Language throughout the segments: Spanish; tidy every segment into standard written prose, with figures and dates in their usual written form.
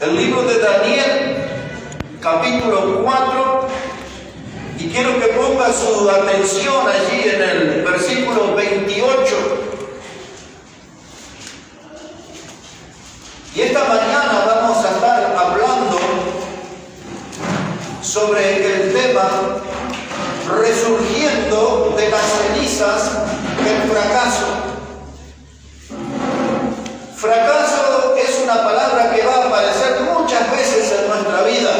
el libro de Daniel, capítulo 4, y quiero que ponga su atención allí en el versículo 28. Y esta mañana vamos a estar hablando sobre el tema resurgiendo de las cenizas del fracaso. Fracaso es una palabra que va a aparecer muchas veces en nuestra vida.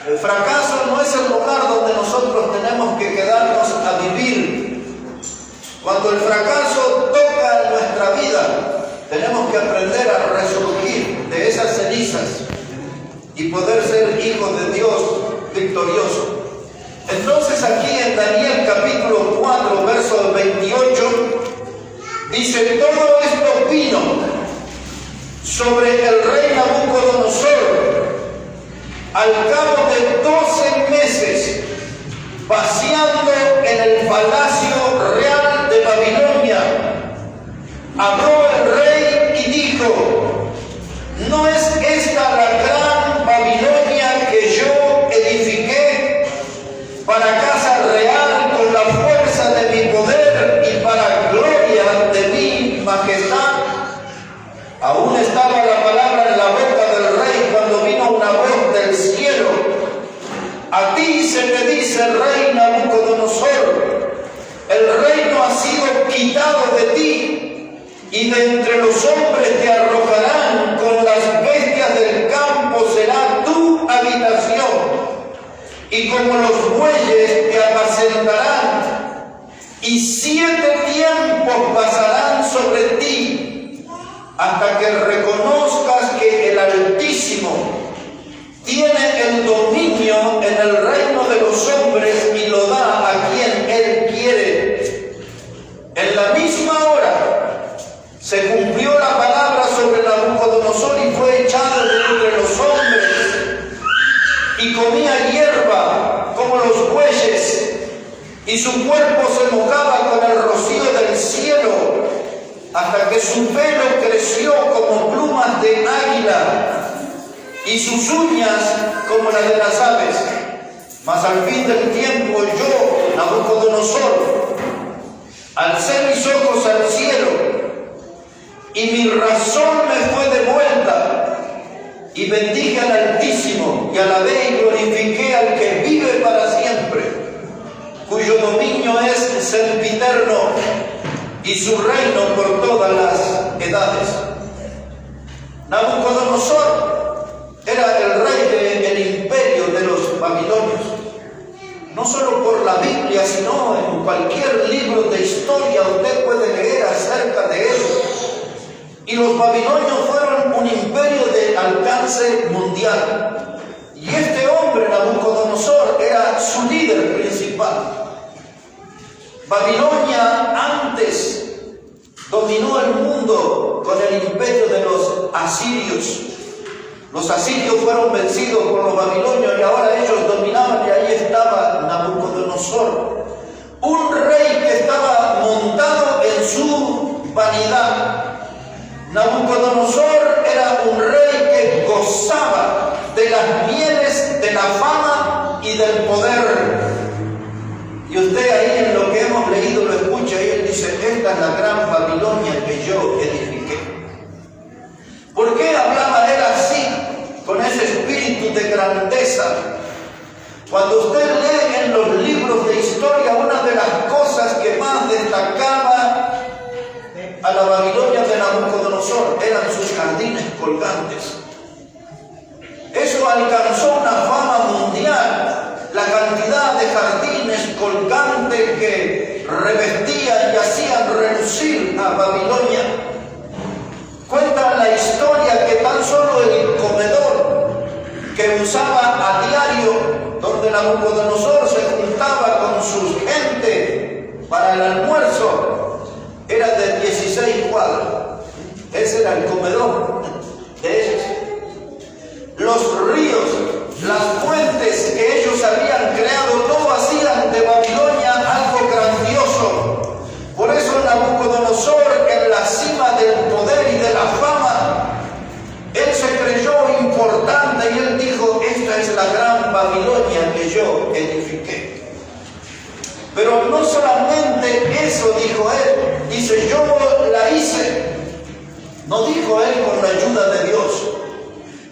El fracaso no es el lugar donde nosotros tenemos que quedarnos a vivir. Cuando el fracaso toca nuestra vida, tenemos que aprender a resurgir de esas cenizas y poder ser hijos de Dios victoriosos. Entonces aquí en Daniel capítulo 4, verso 28, dice: todo esto vino sobre el rey Nabucodonosor al cabo de 12 meses, paseando en el palacio real de Babilonia. Habló el rey y dijo: ¿no es esta la gran Babilonia que yo edifiqué para casa real con la fuerza de mi poder y para gloria de mi majestad? Aún estaba la palabra en la boca del rey cuando vino una voz del cielo: a ti se te dice, rey Nabucodonosor, el reino ha sido quitado de ti, y de entre los hombres te arrojarán, con las bestias del campo será tu habitación, y como los bueyes te apacentarán, y 7 tiempos pasarán sobre ti, hasta que reconozcas que el Altísimo tiene el dominio en el reino de los hombres y lo da a quien Él quiere. En la misma hora se cumplió la palabra sobre Nabucodonosor y fue echado de entre los hombres, y comía hierba como los bueyes, y su cuerpo se mojaba con el rocío del cielo, hasta que su pelo creció como plumas de águila, y sus uñas como las de las aves. Mas al fin del tiempo yo, Nabucodonosor, alcé mis ojos al cielo, y mi razón me fue devuelta, y bendije al Altísimo, y alabé y glorifiqué al que vive para siempre, cuyo dominio es sempiterno, y su reino por todas las edades. Nabucodonosor era el rey del imperio de los babilonios. No solo por la Biblia, sino en cualquier libro de historia usted puede leer acerca de él. Y los babilonios fueron un imperio de alcance mundial. Y este hombre, Nabucodonosor, era su líder principal. Babilonia antes dominó el mundo con el imperio de los asirios. Los asirios fueron vencidos por los babilonios y ahora ellos dominaban, y ahí estaba Nabucodonosor, un rey que estaba montado en su vanidad. Nabucodonosor era un rey que gozaba de las mieles de la fama y del poder. Y usted ahí en lo que hemos leído lo escucha, y él dice: esta es la gran Babilonia que yo edifiqué. ¿Por qué hablaba él así, con ese espíritu de grandeza? Cuando usted lee en los libros de historia, una de las cosas que más destacaba a la Babilonia de Nabucodonosor eran sus jardines colgantes. Eso alcanzó una fama mundial, la cantidad de jardines colgantes que revestían y hacían relucir a Babilonia. Cuenta la historia que tan solo el comedor que usaba a diario, donde Nabucodonosor se juntaba con su gente para el almuerzo, era de 16 cuadras. Ese era el comedor de ellos. Los ríos, las fuentes que ellos habían creado, todo hacían de Babilonia algo grandioso. Por eso Nabucodonosor, en la cima del poder y de la fama, él se creyó Babilonia que yo edifiqué. Pero no solamente eso dijo él, dice yo la hice. No dijo él con la ayuda de Dios.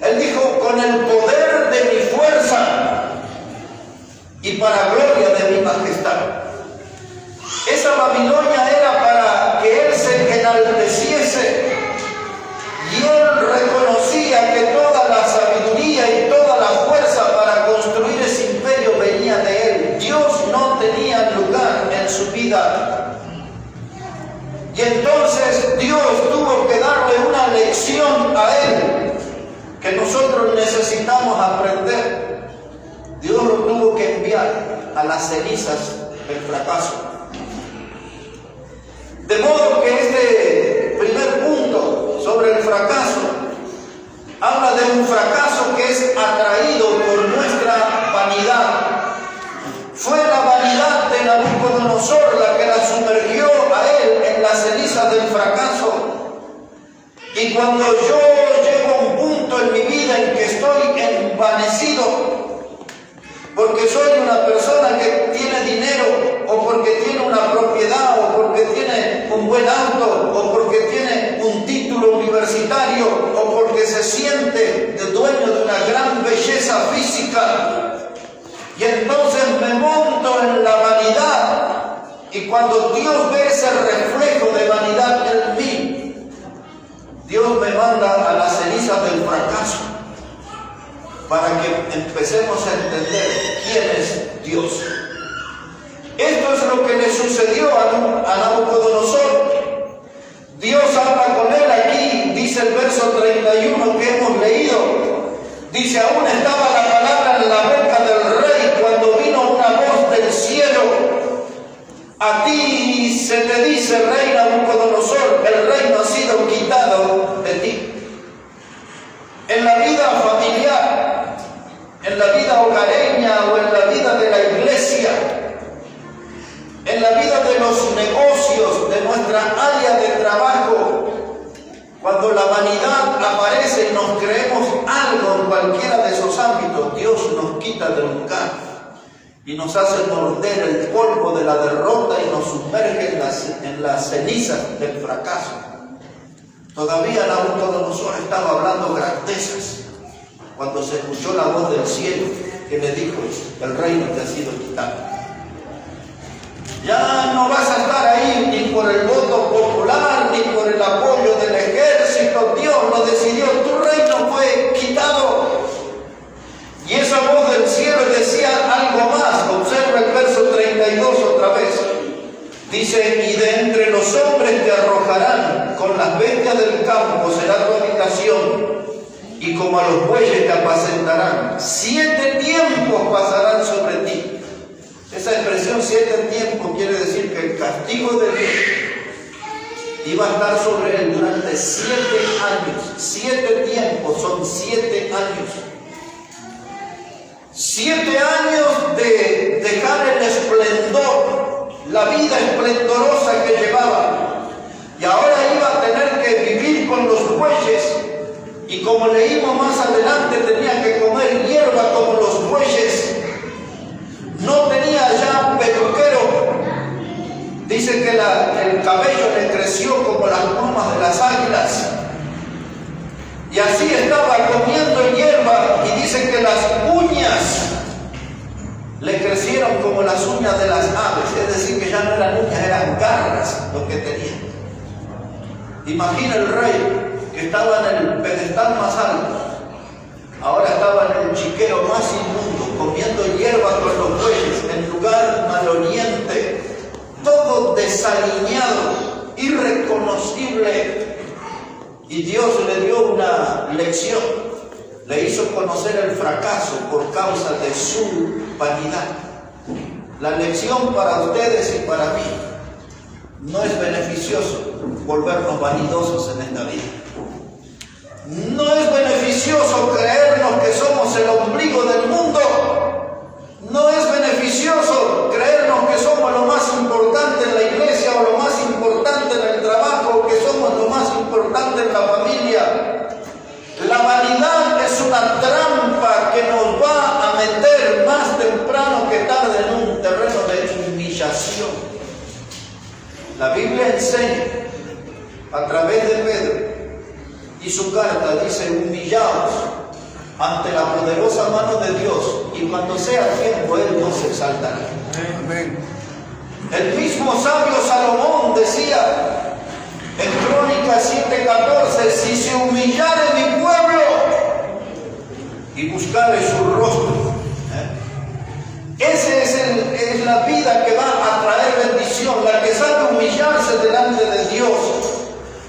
Él dijo con el poder de mi fuerza y para gloria de mi majestad. Esa Babilonia era para que él se enalteciese y él reconocía que toda la sabiduría y toda la fuerza para construir ese imperio venía de él. Dios no tenía lugar en su vida. Y entonces Dios tuvo que darle una lección a él que nosotros necesitamos aprender. Dios lo tuvo que enviar a las cenizas del fracaso. De modo que este primer punto sobre el fracaso habla de un fracaso que es atraído por nuestra vanidad. Fue la vanidad de Nabucodonosor la que la sumergió a él en las cenizas del fracaso. Y cuando yo llego a un punto en mi vida en que estoy envanecido, porque soy una persona que tiene dinero, o porque tiene una propiedad, o porque tiene un buen auto, o porque tiene un título universitario, o porque se siente el dueño de una gran belleza física, y entonces me monto en la vanidad, y cuando Dios ve ese reflejo de vanidad en mí, Dios me manda a las cenizas del fracaso, para que empecemos a entender quién es Dios. Esto es lo que le sucedió a Nabucodonosor. Dios habla con él aquí, dice el verso 31 que hemos leído. Dice, aún estaba la palabra en la boca del rey cuando vino una voz del cielo. A ti se te dice, rey Nabucodonosor, el reino ha sido quitado de ti. En la vida familiar, en la vida hogareña o en la vida de la iglesia, en la vida de los negocios, de nuestra área de trabajo, cuando la vanidad aparece y nos creemos algo en cualquiera de esos ámbitos, Dios nos quita del lugar y nos hace morder el polvo de la derrota y nos sumerge en las cenizas del fracaso. Todavía Nabucodonosor estaba hablando grandezas cuando se escuchó la voz del cielo que le dijo, el reino te ha sido quitado. Ya no vas a estar ahí ni por el voto popular, ni por el apoyo del ejército. Dios lo decidió, tu reino fue quitado. Y esa voz del cielo decía algo más. Observa el verso 32 otra vez. Dice, y de entre los hombres te arrojarán, con las bestias del campo será tu habitación, y como a los bueyes te apacentarán. 7 tiempos pasarán sobre ti. Esa expresión 7 tiempos quiere decir que el castigo de Dios iba a estar sobre él durante 7 años. 7 tiempos son 7 años. 7 años de dejar el esplendor, la vida esplendorosa que llevaba. Y ahora iba a tener que vivir con los bueyes. Y como leímos más adelante, tenía que comer hierba como los bueyes. No tenía ya peluquero. Dice que el cabello le creció como las plumas de las águilas. Y así estaba comiendo hierba. Y dice que las uñas le crecieron como las uñas de las aves. Es decir, que ya no eran uñas, eran garras lo que tenía. Imagina el rey que estaba en el pedestal más alto. Ahora estaba en el chiquero más inmundo, comiendo hierba con los bueyes, en lugar maloliente, todo desaliñado, irreconocible. Y Dios le dio una lección, le hizo conocer el fracaso por causa de su vanidad. La lección para ustedes y para mí: no es beneficioso volvernos vanidosos en esta vida. No es beneficioso creernos que somos el ombligo del mundo. No es beneficioso creernos que somos lo más importante en la iglesia o lo más importante en el trabajo o que somos lo más importante en la familia. La vanidad es una trampa que nos va a meter La Biblia enseña a través de Pedro y su carta, dice: humillaos ante la poderosa mano de Dios, y cuando sea tiempo Él nos exaltará. Amén. El mismo sabio Salomón decía en Crónicas 7:14: si se humillare mi pueblo y buscare su rostro. Esa es la vida que va a traer bendición, la que sabe humillarse delante de Dios.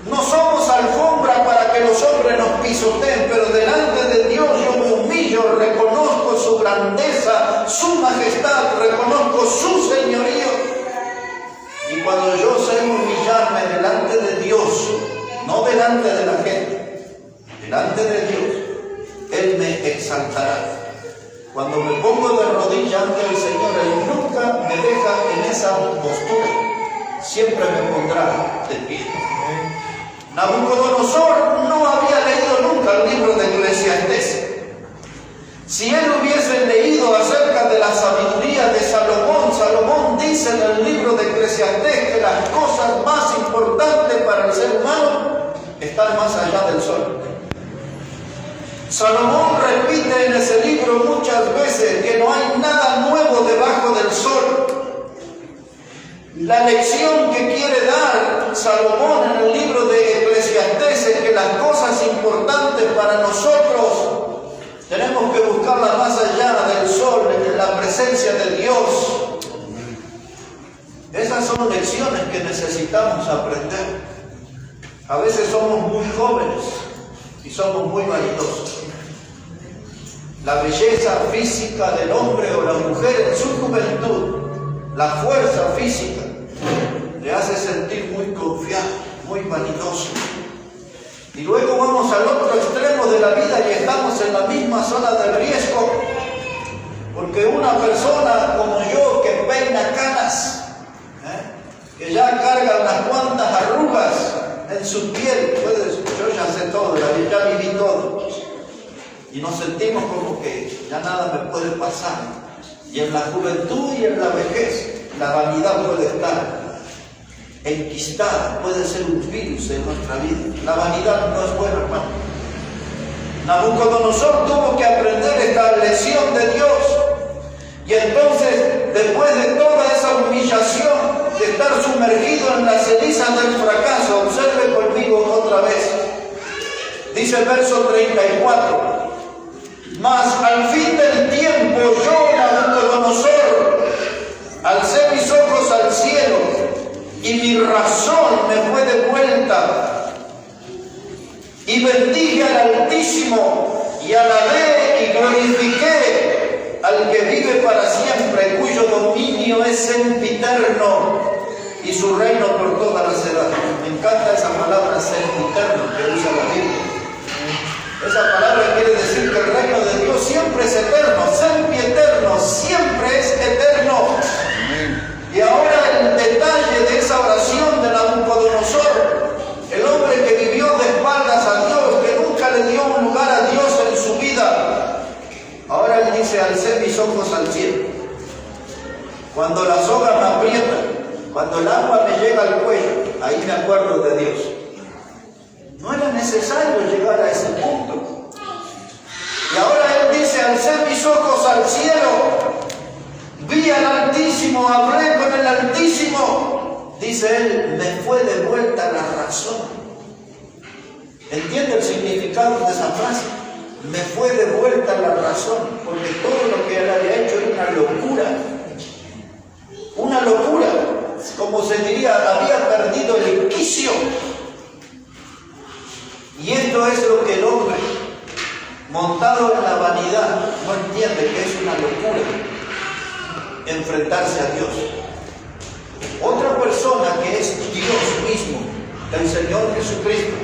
No somos alfombra para que los hombres nos pisoteen, pero delante de Dios yo me humillo, reconozco su grandeza, su majestad, reconozco su señorío. Y cuando yo sé humillarme delante de Dios, no delante de la gente, delante de Dios, Él me exaltará. Cuando me pongo de rodillas ante el Señor, Él nunca me deja en esa postura, siempre me pondrá de pie. Nabucodonosor no había leído nunca el libro de Eclesiastés. Si él hubiese leído acerca de la sabiduría de Salomón, Salomón dice en el libro de Eclesiastés que las cosas más importantes para el ser humano están más allá del sol. Salomón repite en ese libro muchas veces que no hay nada nuevo debajo del sol. La lección que quiere dar Salomón en el libro de Eclesiastés es que las cosas importantes para nosotros tenemos que buscarlas más allá del sol, en la presencia de Dios. Esas son lecciones que necesitamos aprender. A veces somos muy jóvenes y somos muy vanidosos. La belleza física del hombre o la mujer en su juventud, la fuerza física, le hace sentir muy confiado, muy vanidoso. Y luego vamos al otro extremo de la vida y estamos en la misma zona de riesgo, porque una persona como yo que peina canas, que ya carga unas cuantas arrugas en su piel, yo ya sé todo, ya viví todo, y nos sentimos como que ya nada me puede pasar. Y en la juventud y en la vejez, la vanidad puede estar enquistada, puede ser un virus en nuestra vida. La vanidad no es buena, hermano. Nabucodonosor tuvo que aprender esta lección de Dios. Y entonces, después de toda esa humillación, de estar sumergido en las cenizas del fracaso, observe conmigo otra vez. Dice el verso 34. Mas al fin del tiempo yo, Nabucodonosor, alcé mis ojos al cielo y mi razón me fue devuelta. Y bendije al Altísimo y alabé y glorifiqué al que vive para siempre, cuyo dominio es sempiterno y su reino por todas las edades. Me encanta esa palabra sempiterno que usa la Biblia. Esa palabra quiere decir que el reino de Dios siempre es eterno, sempiterno, siempre es eterno. Y ahora el detalle de esa oración de Nabucodonosor, el hombre que vivió de espaldas a Dios, que nunca le dio un lugar a Dios en su vida, ahora él dice: alcé mis ojos al cielo. Cuando la soga me aprieta, cuando el agua me llega al cuello, ahí me acuerdo de Dios. No era necesario llegar a ese punto. Y ahora él dice: alcé mis ojos al cielo, vi al Altísimo, hablé con el Altísimo. Dice él: me fue devuelta la razón. ¿Entiende el significado de esa frase? Me fue devuelta la razón, porque todo lo que él había hecho era una locura. Una locura. Como se diría, había perdido el quicio. Y esto es lo que el hombre, montado en la vanidad, no entiende, que es una locura enfrentarse a Dios. Otra persona que es Dios mismo, el Señor Jesucristo,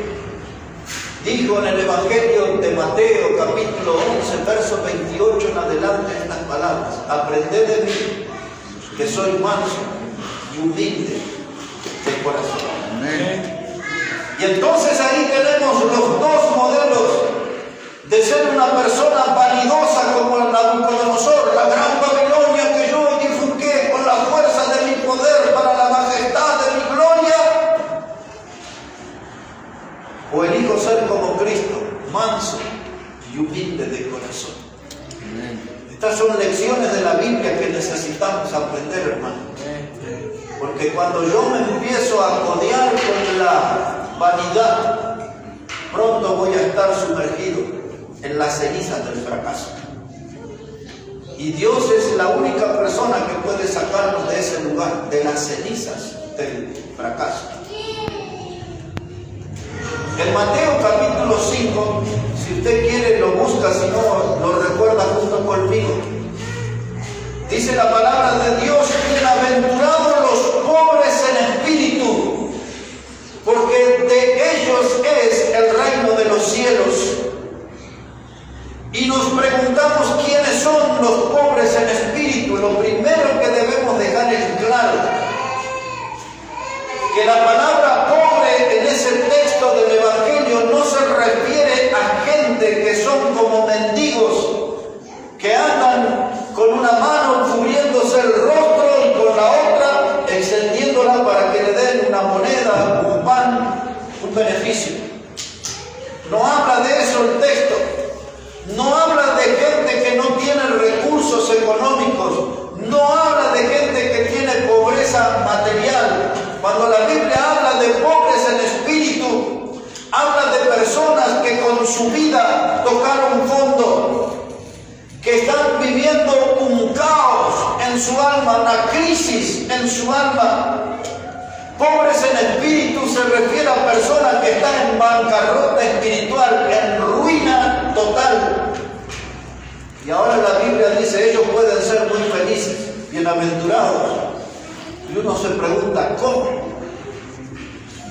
dijo en el Evangelio de Mateo, capítulo 11, verso 28 en adelante, estas palabras: aprended de mí, que soy manso y humilde de corazón. Amén. Y entonces ahí tenemos los dos modelos de ser una persona vanidosa como el Nabucodonosor, la gran Babilonia que yo edifiqué con la fuerza de mi poder para la majestad de mi gloria. o elijo ser como Cristo, manso y humilde de corazón? Estas son lecciones de la Biblia que necesitamos aprender, hermano. Porque cuando yo me empiezo a codear con la vanidad, pronto voy a estar sumergido en las cenizas del fracaso. Y Dios es la única persona que puede sacarnos de ese lugar, de las cenizas del fracaso. En Mateo capítulo 5, si usted quiere lo busca, si no lo recuerda junto conmigo. Dice la palabra de Dios: bienaventurados los pobres en espíritu, porque de ellos es el reino de los cielos. Y nos preguntamos quiénes son los pobres en espíritu. Lo primero que debemos dejar en claro, que la palabra pobre en ese texto del Evangelio no se refiere a gente que son como mendigos, que andan con una mano cubriéndose el rostro y con la otra extendiéndola para que le den una moneda, un pan, un beneficio. No habla de eso el texto. No habla de gente que no tiene recursos económicos. No habla de gente que tiene pobreza material. Cuando la Biblia habla de pobres en espíritu, habla de personas que con su vida tocaron fondo, que están viviendo un caos en su alma, una crisis en su alma. Pobres en espíritu se refiere a personas que están en bancarrota espiritual, en ruina total. Y ahora la Biblia dice, ellos pueden ser muy felices, bienaventurados. Y uno se pregunta, ¿cómo?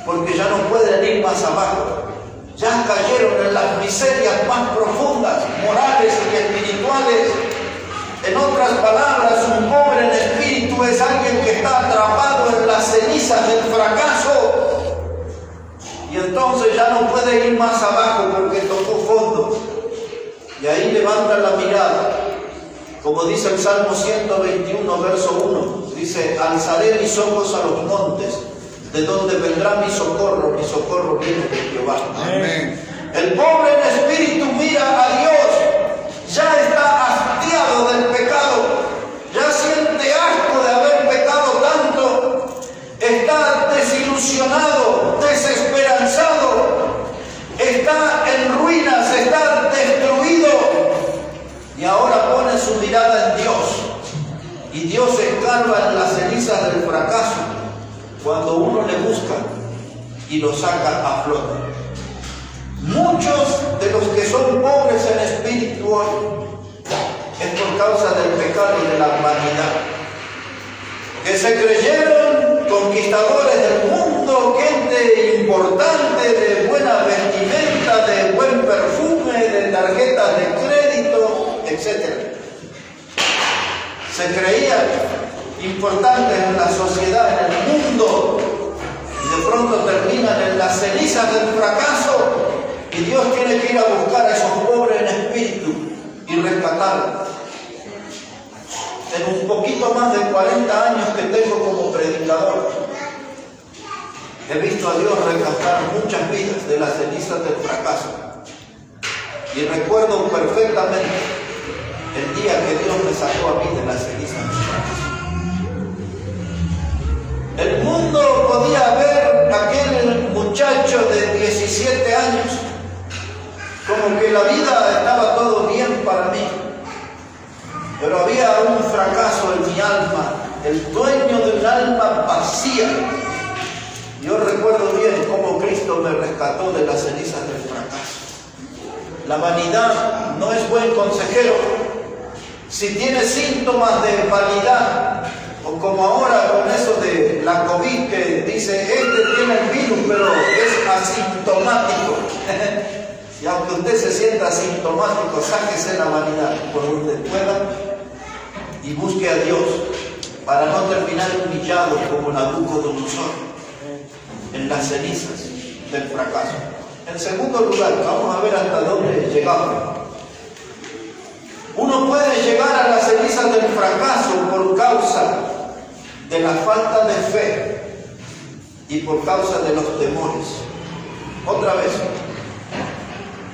Porque ya no pueden ir más abajo. Ya cayeron en las miserias más profundas, morales y espirituales. En otras palabras, un pobre en espíritu es alguien que está atrapado en las cenizas del fracaso. Y entonces ya no puede ir más abajo porque tocó fondo. Y ahí levanta la mirada. Como dice el Salmo 121, verso 1. Dice, alzaré mis ojos a los montes, de donde vendrá mi socorro viene de Jehová. Amén. El pobre en espíritu mira a Dios, ya está hastiado del pecado, ya siente asco de haber pecado tanto, está desilusionado, desesperanzado, está en ruinas, está destruido, y ahora pone su mirada en Dios, y Dios escarba en las cenizas del fracaso cuando uno le busca y lo saca a flote. Muchos de los que son pobres en espíritu hoy es por causa del pecado y de la vanidad, que se creyeron conquistadores del mundo, gente importante, de buena vestimenta, de buen perfume, de tarjetas de crédito, etc. Se creían importantes en la sociedad, en el mundo, y de pronto terminan en las cenizas del fracaso. Y Dios tiene que ir a buscar a esos pobres en espíritu y rescatarlos. En un poquito más de 40 años que tengo como predicador, he visto a Dios rescatar muchas vidas de las cenizas del fracaso. Y recuerdo perfectamente el día que Dios me sacó a mí de las cenizas del fracaso. El mundo podía ver a aquel muchacho de 17 años como que la vida estaba todo bien para mí, pero había un fracaso en mi alma, el dueño de un alma vacía. Yo recuerdo bien cómo Cristo me rescató de las cenizas del fracaso. La vanidad no es buen consejero. Si tiene síntomas de vanidad, o como ahora con eso de la COVID que dice, este tiene el virus, pero es asintomático. Y aunque usted se sienta asintomático, sáquese la vanidad por donde pueda y busque a Dios para no terminar humillado como Nabucodonosor en las cenizas del fracaso. En segundo lugar, vamos a ver hasta dónde llegamos. Uno puede llegar a las cenizas del fracaso por causa de la falta de fe y por causa de los temores. Otra vez.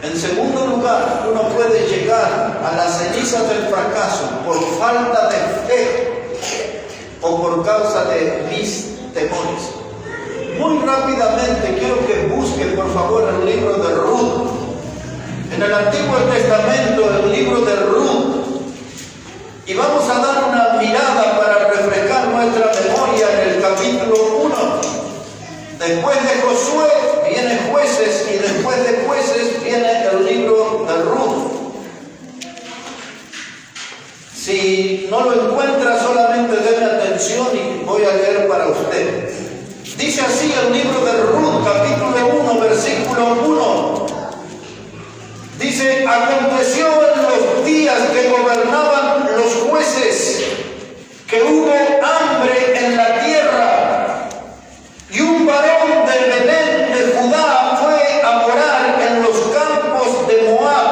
En segundo lugar, uno puede llegar a las cenizas del fracaso por falta de fe o por causa de mis temores. Muy rápidamente quiero que busquen, por favor, el libro de Ruth. En el Antiguo Testamento, el libro de Ruth. Y vamos a dar una mirada para refrescar nuestra memoria en el capítulo 1. Después de Josué viene Jueces y después de Jueces viene el libro de Ruth. Si no lo encuentra, solamente denme atención y voy a leer para usted. Dice así el libro de Ruth, capítulo 1, versículo 1. Dice: aconteció en los días que gobernaban los jueces, que hubo hambre en la tierra, y un varón de Belén de Judá fue a morar en los campos de Moab,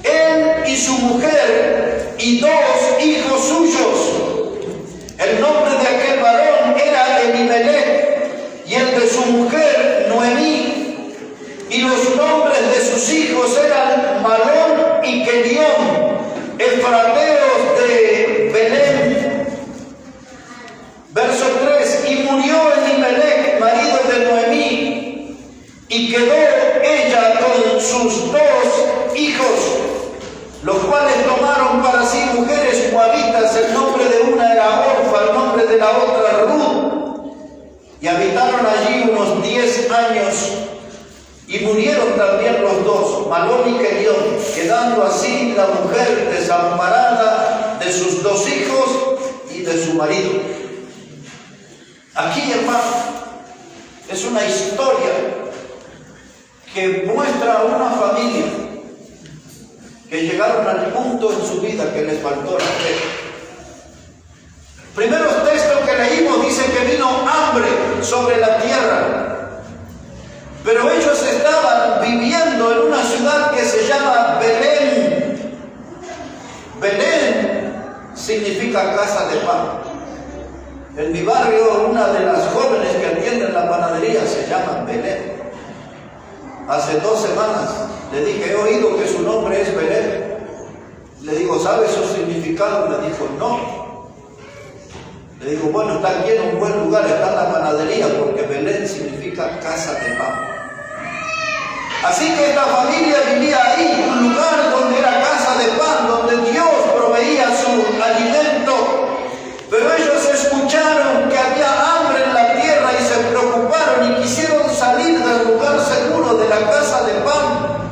él y su mujer y 2 hijos suyos. El nombre de aquel varón era Elimelech, y el de su mujer Noemí, y los nombres de sus hijos eran Malón y Kelión, efrateos de Belén. Verso 3: y murió Elimelech, marido de Noemí, y quedó ella con sus 2 hijos, los cuales tomaron para sí mujeres moabitas. El nombre de una era Orfa, el nombre de la otra Ruth, y habitaron allí unos 10 años. Y murieron también los 2, Malón y Kelión, quedando así la mujer desamparada de sus 2 hijos y de su marido. Aquí, hermano, es una historia que muestra a una familia que llegaron al punto en su vida que les faltó la fe. Primeros textos que leímos dicen que vino hambre sobre la tierra. Pero ellos estaban viviendo en una ciudad que se llama Belén. Belén significa casa de pan. En mi barrio, una de las jóvenes que atienden la panadería se llama Belén. Hace 2 semanas le dije: he oído que su nombre es Belén. Le digo: ¿sabe su significado? Me dijo: no. Le digo: bueno, está aquí en un buen lugar, está en la panadería, porque Belén significa casa de pan. Así que esta familia vivía ahí, un lugar donde era casa de pan, donde Dios proveía su alimento. Pero ellos escucharon que había hambre en la tierra y se preocuparon y quisieron salir del lugar seguro de la casa de pan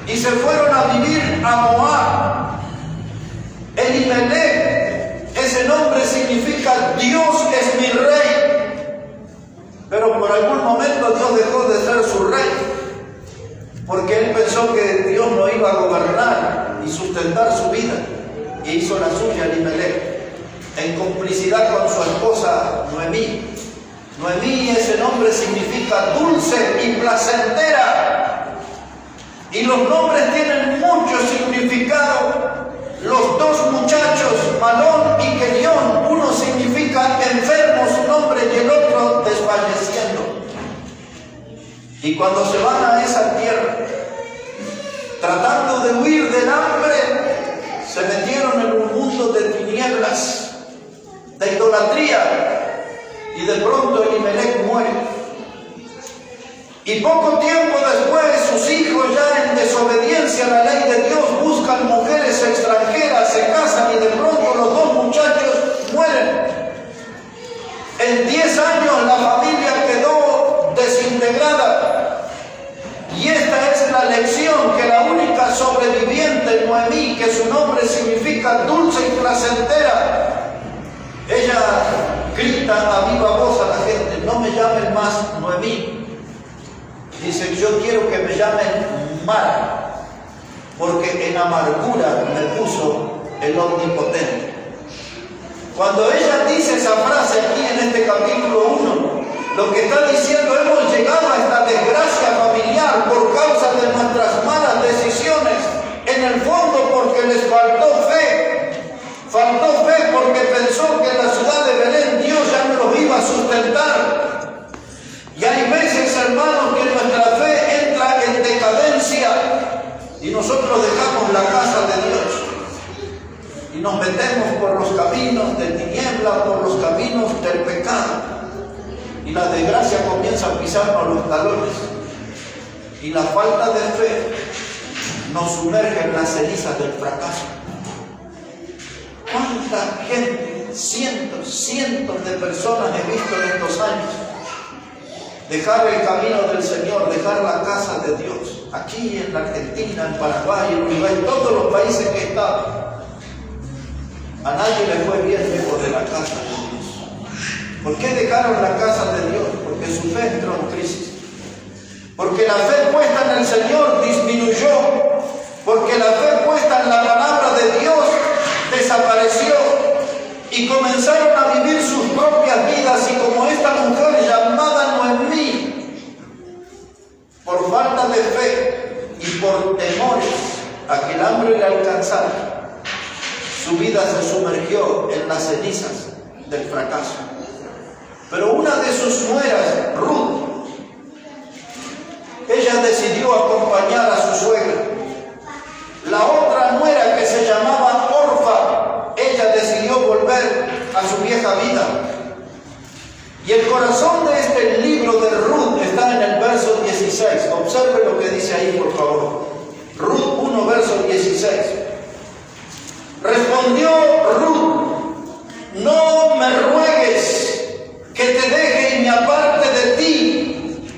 y se fueron a vivir a Moab. Elimelech, ese nombre significa Dios es mi rey. Pero por algún momento Dios dejó de ser su rey, porque él pensó que Dios no iba a gobernar y sustentar su vida, y hizo la suya Elimelech, en complicidad con su esposa Noemí. Noemí, ese nombre significa dulce y placentera, y los nombres tienen mucho significado. Los 2 muchachos, Malón y Kelión, uno significa enfermo, su nombre, y el otro desfalleciendo. Y cuando se van a esa tierra, tratando de huir del hambre, se metieron en un mundo de tinieblas, de idolatría, y de pronto Elimelech muere. Y poco tiempo después, sus hijos, ya en desobediencia a la ley de Dios, buscan mujeres extranjeras, se casan, y de pronto los 2 muchachos mueren. En 10 años la familia quedó desintegrada. Y esta es la lección que la única sobreviviente, Noemí, que su nombre significa dulce y placentera, ella grita a viva voz a la gente: no me llamen más Noemí. Dice: yo quiero que me llamen Mara, porque en amargura me puso el Omnipotente. Cuando ella dice esa frase aquí en este capítulo 1, lo que está diciendo: hemos llegado a esta desgracia familiar por causa de nuestras malas decisiones, en el fondo porque les faltó fe. Faltó fe porque pensó que en la ciudad de Belén Dios ya no los iba a sustentar. Y hay veces, hermanos, que nuestra nosotros dejamos la casa de Dios y nos metemos por los caminos de tiniebla, por los caminos del pecado, y la desgracia comienza a pisarnos los talones, y la falta de fe nos sumerge en las cenizas del fracaso. ¿Cuánta gente, cientos de personas he visto en estos años dejar el camino del Señor, dejar la casa de Dios, aquí en la Argentina, en Paraguay, en Uruguay, en todos los países que he estado? A nadie le fue bien lejos de la casa de Dios. ¿Por qué dejaron la casa de Dios? Porque su fe entró en crisis. Porque la fe puesta en el Señor disminuyó. Porque la fe puesta en la palabra de Dios desapareció. Y comenzaron a vivir sus propias vidas. Y como esta mujer llamada Noemí, por falta de fe y por temores a que el hambre le alcanzara, su vida se sumergió en las cenizas del fracaso. Pero una de sus nueras, Ruth, ella decidió acompañar a su suegra. La otra nuera, que se llamaba Orfa, ella decidió volver a su vieja vida. Y el corazón de este libro de Ruth está en el verso 16. Observe lo que dice ahí, por favor. Ruth 1, verso 16. Respondió Ruth: no me ruegues que te deje y me aparte de ti,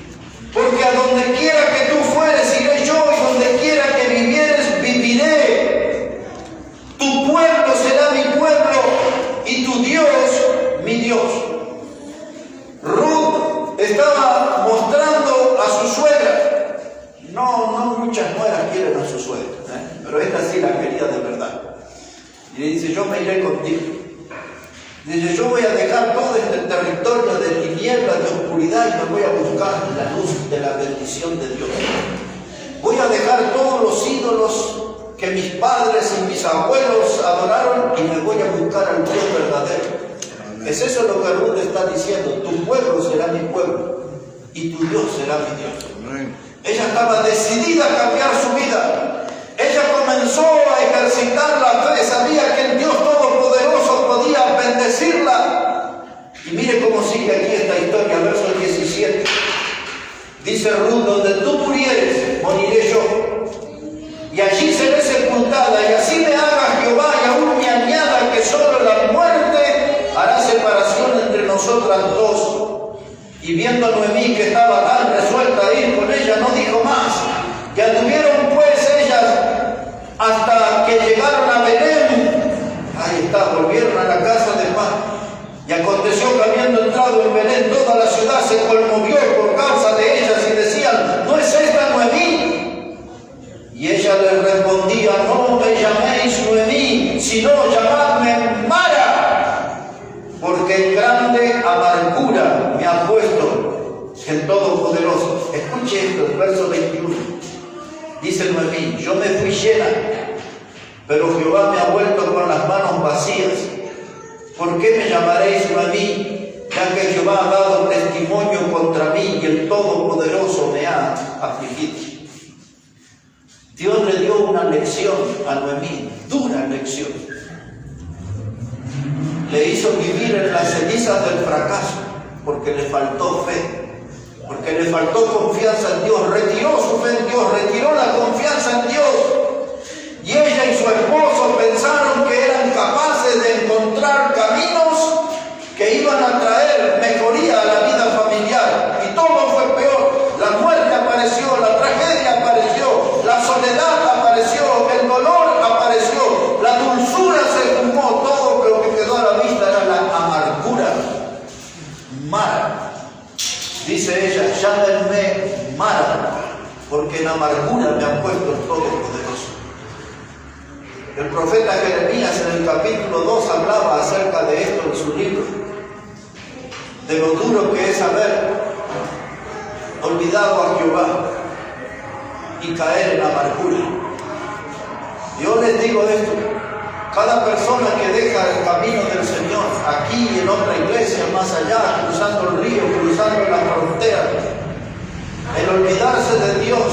porque a donde quiera que tú fueres iré yo, y donde quiera que vivieres viviré. Tu pueblo será mi pueblo y tu Dios mi Dios. Ruth estaba mostrando a su suegra. No muchas nueras quieren a su suegra, pero esta sí la quería de verdad. Y le dice: yo me iré contigo. Dice: yo voy a dejar todo este territorio de tinieblas, de oscuridad, y me voy a buscar la luz de la bendición de Dios. Voy a dejar todos los ídolos que mis padres y mis abuelos adoraron, y me voy a buscar al Dios verdadero. Es eso lo que Ruth está diciendo: tu pueblo será mi pueblo y tu Dios será mi Dios. Ella estaba decidida a cambiar su vida. Ella comenzó a ejercitar la fe, sabía que el Dios Todopoderoso podía bendecirla. Y mire cómo sigue aquí esta historia, verso 17. Dice Ruth: donde tú murieres, moriré yo, y allí seré sepultada, y así me haga Jehová, y aún me añada que solo la muerte hará separación entre nosotras dos. Y viendo a Noemí que estaba tan resuelta a ir con ella, no dijo más. Y anduvieron pues ellas hasta que llegaron a Belén. Ahí está, volvieron a la casa de Pan. Y aconteció que habiendo entrado en Belén, toda la ciudad se conmovió por causa de ellas, y decían: ¿no es esta Noemí? Y ella les respondía: no me llaméis Noemí, sino llamadme Mara, porque en grande amargura me ha puesto el Todopoderoso. Escuche esto, el verso 21. Dice Noemí: yo me fui llena, pero Jehová me ha vuelto con las manos vacías. ¿Por qué me llamaréis Noemí? Ya que Jehová ha dado testimonio contra mí, y el Todopoderoso me ha afligido. Dios le dio una lección a Noemí, dura lección. Le hizo vivir en las cenizas del fracaso, porque le faltó fe, porque le faltó confianza en Dios. Retiró su fe en Dios, retiró la confianza en Dios. Y ella y su esposo pensaron que eran capaces de encontrar caminos que iban a traer mejoría a la vida familiar. Y todo fue peor. La muerte apareció, la tragedia apareció, la soledad apareció, el dolor apareció, la dulzura se fumó, todo lo que quedó a la vista era la amargura. Mara. Dice ella: llámenme Mara, porque en amargura me ha puesto el Todopoderoso. El profeta Jeremías en el capítulo 2 hablaba acerca de esto en su libro, de lo duro que es haber olvidado a Jehová y caer en amargura. Yo les digo esto: cada persona que deja el camino del Señor, aquí en otra iglesia, más allá, cruzando el río, cruzando la frontera, el olvidarse de Dios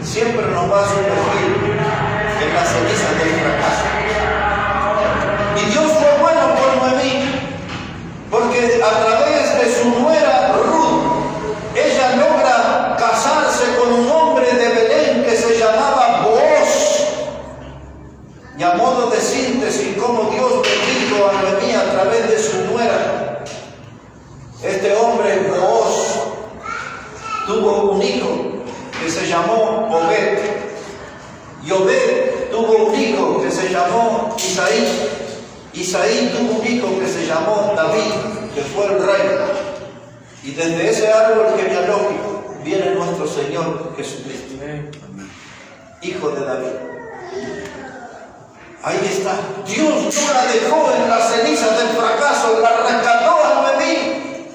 siempre nos va a sumergir se llamó Obed. Y Obed tuvo un hijo que se llamó Isaí. Isaí tuvo un hijo que se llamó David, que fue el rey. Y desde ese árbol genealógico viene nuestro Señor Jesucristo, hijo de David. Ahí está. Dios no la dejó en las cenizas del fracaso, la rescató a Noemí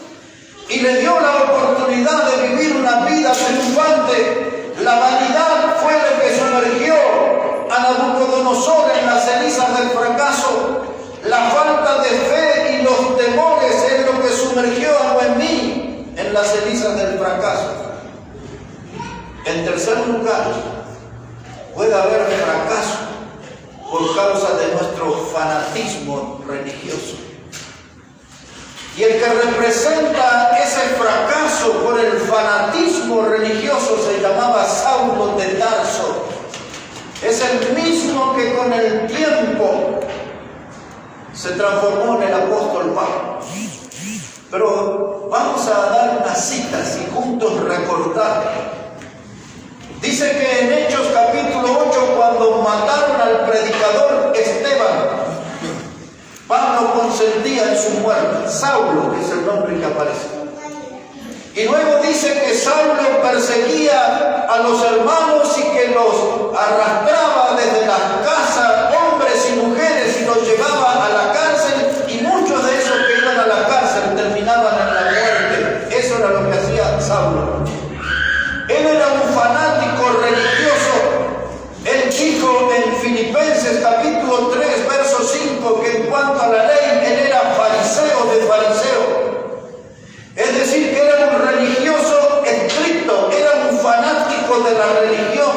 y le dio la oportunidad de vivir una vida triunfante. La vanidad fue lo que sumergió a Nabucodonosor en las cenizas del fracaso. La falta de fe y los temores es lo que sumergió a Noemí en las cenizas del fracaso. En tercer lugar, puede haber fracaso por causa de nuestro fanatismo religioso. Y el que representa ese fracaso por el fanatismo religioso se llamaba Saulo de Tarso. Es el mismo que con el tiempo se transformó en el apóstol Pablo. Pero vamos a dar unas citas y juntos recordar. Dice que en Hechos capítulo 8, cuando mataron al predicador Esteban, Pablo consentía en su muerte. Saulo es el nombre que aparece. Y luego dice que Saulo perseguía a los hermanos y que los arrastraba desde las casas, hombres y mujeres, y los llevaba a la cárcel, y muchos de esos que iban a la cárcel terminaban en la muerte. Eso era lo que hacía Saulo. Él era un fanático religioso. Él dijo en Filipenses capítulo 3, verso 5, que en cuanto a la ley, él era fariseo de fariseo. Es decir, que era un religioso estricto, era un fanático de la religión.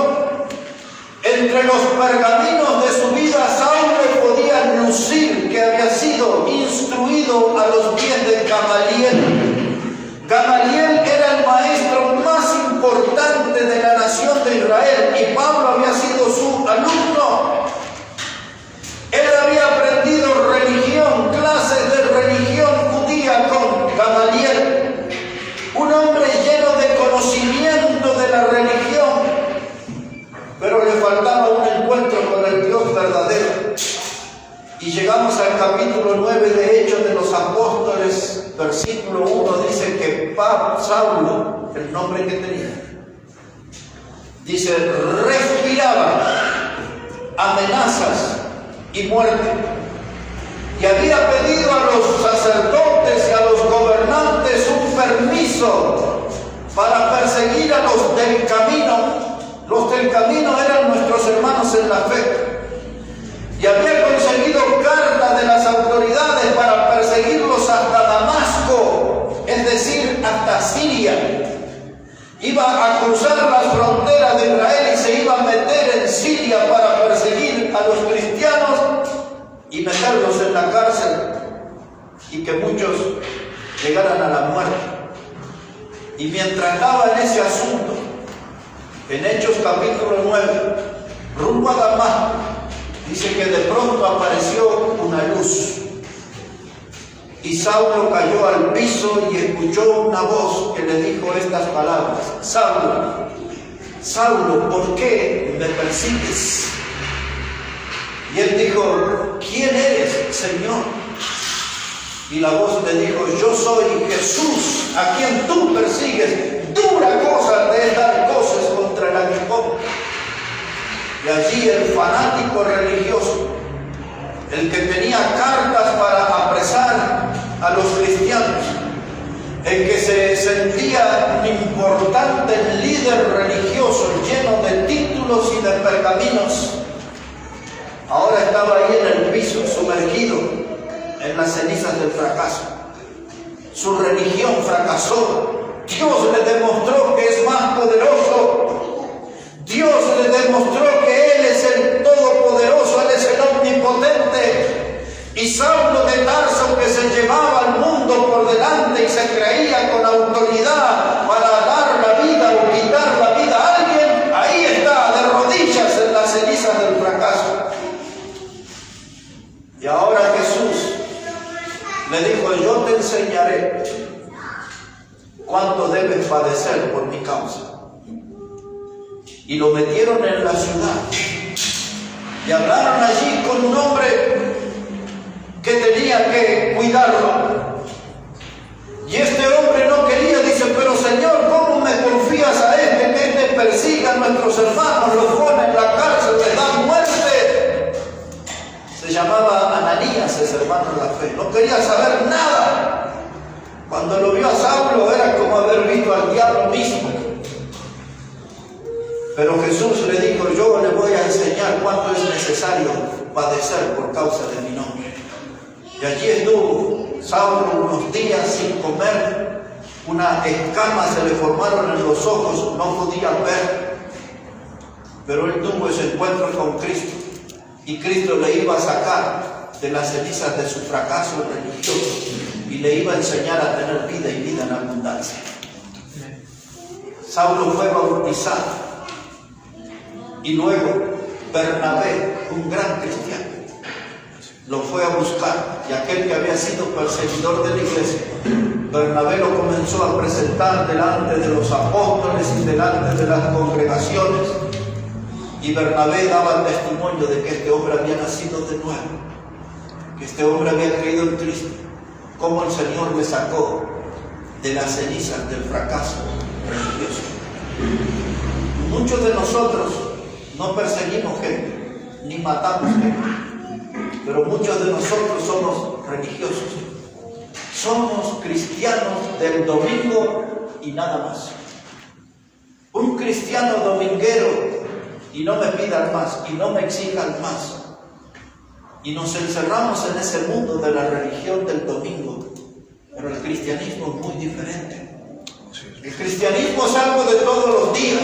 Entre los pergaminos de su vida, Saulo podía lucir que había sido instruido a los pies de Gamaliel. Gamaliel era el maestro más importante de la nación de Israel y Pablo había sido su alumno. Él había aprendido religión, clases de religión judía con Gamaliel, un hombre lleno de conocimiento de la religión, pero le faltaba un encuentro con el Dios verdadero. Y llegamos al capítulo 9 de Hechos de los Apóstoles, versículo 1, dice que Saulo, el nombre que tenía, dice, respiraba amenazas y muerte. Y había pedido a los sacerdotes y a los gobernantes un permiso para perseguir a los del camino. Los del camino eran nuestros hermanos en la fe. Y había conseguido cartas de las autoridades para perseguirlos hasta Damasco, es decir, hasta Siria. Iba a cruzar las fronteras de Israel y se iba a meter en Siria para perseguir a los cristianos y meterlos en la cárcel y que muchos llegaran a la muerte. Y mientras estaba en ese asunto, en Hechos capítulo 9, rumbo a Damasco, dice que de pronto apareció una luz y Saulo cayó al piso y escuchó una voz que le dijo estas palabras: Saulo, Saulo, ¿por qué me persigues? Y él dijo: ¿quién eres, Señor? Y la voz le dijo: yo soy Jesús, a quien tú persigues. Dura cosa te es dar cosas contra el aguijón. Y allí el fanático religioso, el que tenía cartas para apresar a los cristianos, el que se sentía un importante líder religioso lleno de títulos y de pergaminos, ahora estaba ahí en el piso, sumergido en las cenizas del fracaso. Su religión fracasó. Dios le demostró que es más poderoso. Dios le demostró que Él es el Todopoderoso, Él es el Omnipotente. Y Saulo de Tarso, que se llevaba al mundo por delante y se creía con autoridad para dar la vida o quitar la vida a alguien, ahí está, de rodillas en las cenizas del fracaso. Y ahora Jesús le dijo: yo te enseñaré cuánto debes padecer por mi causa. y lo metieron en la ciudad. Y hablaron allí con un hombre que tenía que cuidarlo. Y este hombre no quería, dice, pero Señor, ¿cómo me confías a este que este persiga a nuestros hermanos, los pone en la cárcel, les da muerte? Se llamaba Ananías, ese hermano en la fe. No quería saber nada. Cuando lo vio a Saulo era como haber visto al diablo mismo. Pero Jesús le dijo, yo le voy a enseñar cuánto es necesario padecer por causa de mi nombre. Y allí estuvo Saulo unos días sin comer, una escama se le formaron en los ojos, no podía ver. Pero él tuvo ese encuentro con Cristo y Cristo le iba a sacar de las cenizas de su fracaso religioso y le iba a enseñar a tener vida y vida en abundancia. Saulo fue bautizado y luego Bernabé, un gran cristiano, lo fue a buscar, y aquel que había sido perseguidor de la iglesia, Bernabé lo comenzó a presentar delante de los apóstoles y delante de las congregaciones, y Bernabé daba testimonio de que este hombre había nacido de nuevo, que este hombre había creído en Cristo, cómo el Señor le sacó de las cenizas del fracaso religioso. Muchos de nosotros no perseguimos gente, ni matamos gente, pero muchos de nosotros somos religiosos. Somos cristianos del domingo y nada más. Un cristiano dominguero y no me pidan más y no me exijan más. Y nos encerramos en ese mundo de la religión del domingo. Pero el cristianismo es muy diferente. El cristianismo es algo de todos los días.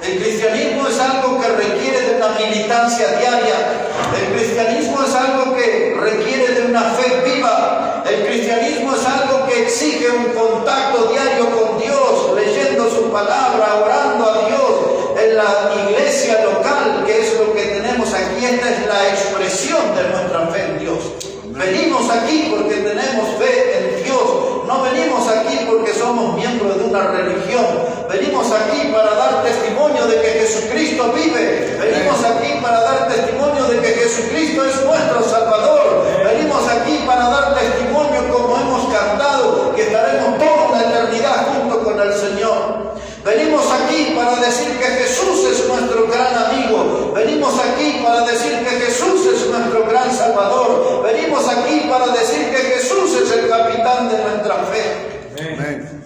El cristianismo es algo que requiere de una militancia diaria. El cristianismo es algo que requiere de una fe viva. El cristianismo es algo que exige un contacto diario con Dios, leyendo su palabra, orando a Dios en la iglesia local, que es lo que tenemos aquí. Esta es la expresión de nuestra fe en Dios. Venimos aquí porque tenemos fe en Dios. No venimos aquí porque somos miembros de una religión. Venimos aquí para dar testimonio de que Jesucristo vive. Venimos aquí para dar testimonio de que Jesucristo es nuestro Salvador. Venimos aquí para dar testimonio, como hemos cantado, que estaremos toda la eternidad junto con el Señor. Venimos aquí para decir que Jesús es nuestro gran amigo. Venimos aquí para decir que Jesús es nuestro gran Salvador. Venimos aquí para decir que Jesús es el capitán de nuestra fe. Amén.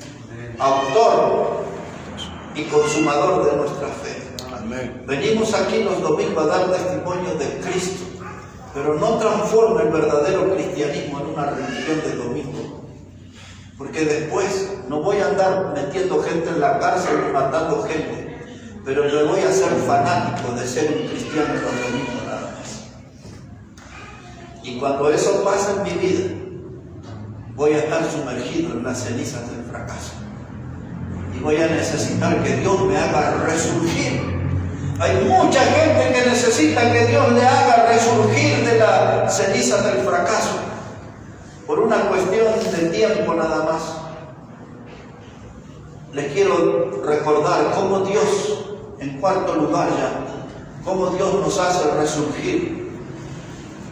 Autor y consumador de nuestra fe. Amén. Venimos aquí los domingos a dar testimonio de Cristo, pero no transforma el verdadero cristianismo en una religión de domingo. Porque después no voy a andar metiendo gente en la cárcel y matando gente, pero me voy a ser fanático de ser un cristiano los domingos nada más. Y cuando eso pasa en mi vida, voy a estar sumergido en las cenizas del fracaso. Y voy a necesitar que Dios me haga resurgir. Hay mucha gente que necesita que Dios le haga resurgir de las cenizas del fracaso. Por una cuestión de tiempo nada más. Les quiero recordar cómo Dios, en cuarto lugar ya, cómo Dios nos hace resurgir